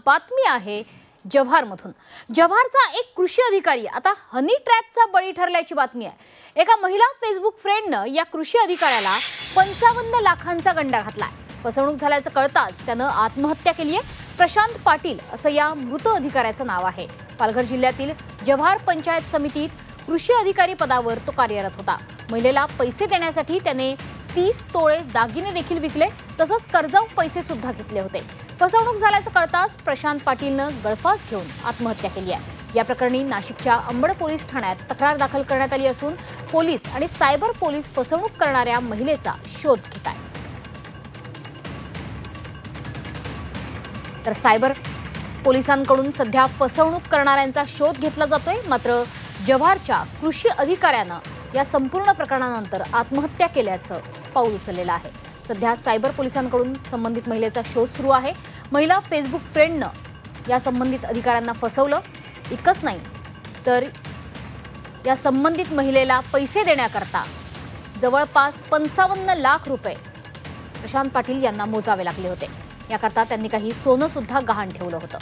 बातमी आहे जव्हारमधून। जव्हारचा एक कृषी अधिकारी आता हनी ट्रॅपचा बळी ठरल्याची बातमी आहे। एका महिला फेसबुक फ्रेंडनं या कृषी अधिकाऱ्याला 55 लाखांचा गंडा घातलाय। फसवणूक झाल्याचं कळताच त्यानं आत्महत्या केली आहे। प्रशांत पाटील असं या मृत अधिकाऱ्याचं नाव आहे। पालघर जिल्ह्यातील जव्हार पंचायत समितीत कृषी अधिकारी पदावर तो कार्यरत होता। महिलेला पैसे देण्यासाठी त्याने 30 तोळे दागिने देखील विकले, तसंच कर्जाऊ पैसे सुद्धा घेतले होते। फसवणूक झाल्याचं कळताच प्रशांत पाटीलनं गळफास घेऊन आत्महत्या केली आहे। या प्रकरणी नाशिकच्या अंबड पोलीस ठाण्यात तक्रार दाखल करण्यात आली असून पोलीस आणि सायबर पोलीस फसवणूक करणाऱ्या महिलेचा शोध घेत आहेत। तर सायबर पोलिसांकडून सध्या फसवणूक करणाऱ्यांचा शोध घेतला जातोय। मात्र जव्हारच्या कृषी अधिकाऱ्यानं या संपूर्ण प्रकरणानंतर आत्महत्या केल्याचं पाऊल उचललेलं आहे। सध्या सायबर पोलिसांकडून संबंधित महिलेचा शोध सुरू आहे। महिला फेसबुक फ्रेंडनं या संबंधित अधिकाऱ्यांना फसवलं। इतकंच नाही तर या संबंधित महिलेला पैसे देण्याकरता जवळपास 55 लाख रुपये प्रशांत पाटील यांना मोजावे लागले होते। याकरता त्यांनी काही सोनं सुद्धा गहाण ठेवलं होतं।